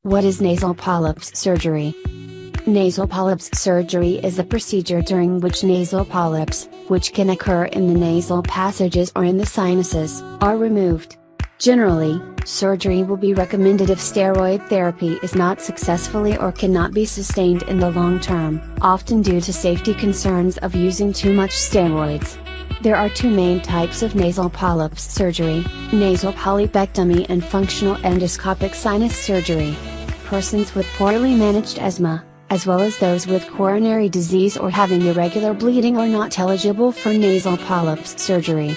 What is nasal polyps surgery? Nasal polyps surgery is a procedure during which nasal polyps, which can occur in the nasal passages or in the sinuses, are removed. Generally, surgery will be recommended if steroid therapy is not successfully or cannot be sustained in the long term, often due to safety concerns of using too much steroids. There are two main types of nasal polyps surgery: nasal polypectomy and functional endoscopic sinus surgery. Persons with poorly managed asthma, as well as those with coronary disease or having irregular bleeding, are not eligible for nasal polyps surgery.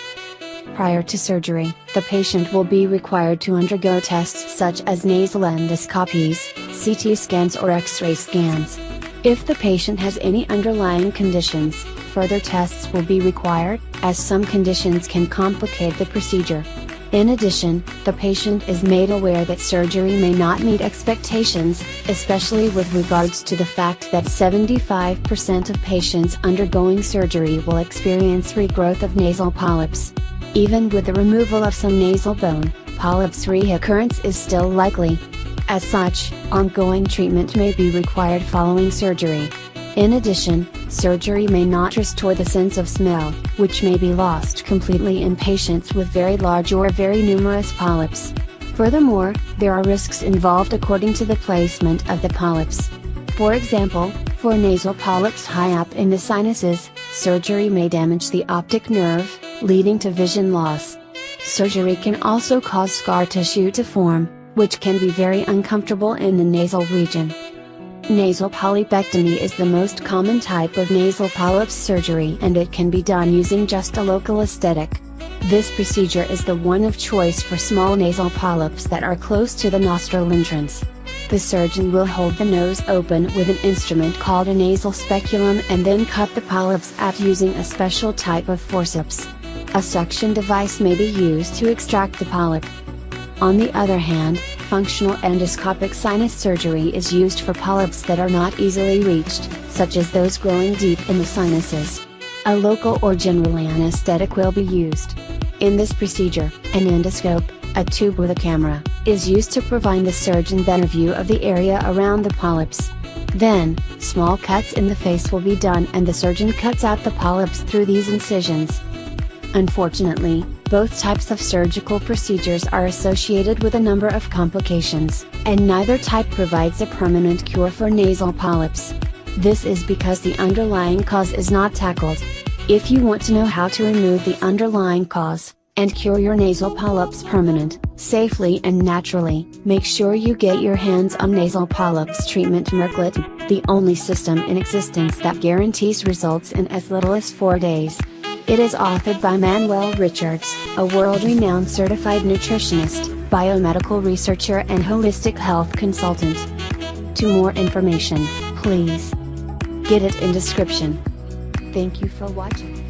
Prior to surgery, the patient will be required to undergo tests such as nasal endoscopies, CT scans or X-ray scans. If the patient has any underlying conditions, further tests will be required, as some conditions can complicate the procedure. In addition, the patient is made aware that surgery may not meet expectations, especially with regards to the fact that 75% of patients undergoing surgery will experience regrowth of nasal polyps. Even with the removal of some nasal bone, polyps reoccurrence is still likely. As such, ongoing treatment may be required following surgery. In addition, surgery may not restore the sense of smell, which may be lost completely in patients with very large or very numerous polyps. Furthermore, there are risks involved according to the placement of the polyps. For example, for nasal polyps high up in the sinuses, surgery may damage the optic nerve, leading to vision loss. Surgery can also cause scar tissue to form, which can be very uncomfortable in the nasal region. Nasal polypectomy is the most common type of nasal polyps surgery, and it can be done using just a local aesthetic. This procedure is the one of choice for small nasal polyps that are close to the nostril entrance. The surgeon will hold the nose open with an instrument called a nasal speculum and then cut the polyps out using a special type of forceps. A suction device may be used to extract the polyp. On the other hand, functional endoscopic sinus surgery is used for polyps that are not easily reached, such as those growing deep in the sinuses. A local or general anesthetic will be used. In this procedure, an endoscope, a tube with a camera, is used to provide the surgeon better view of the area around the polyps. Then, small cuts in the face will be done and the surgeon cuts out the polyps through these incisions. Unfortunately, both types of surgical procedures are associated with a number of complications, and neither type provides a permanent cure for nasal polyps. This is because the underlying cause is not tackled. If you want to know how to remove the underlying cause, and cure your nasal polyps permanent, safely and naturally, make sure you get your hands on nasal polyps treatment Merklet, the only system in existence that guarantees results in as little as 4 days. It is authored by Manuel Richards, a world-renowned certified nutritionist, biomedical researcher and holistic health consultant. To more information, please get it in description. Thank you for watching.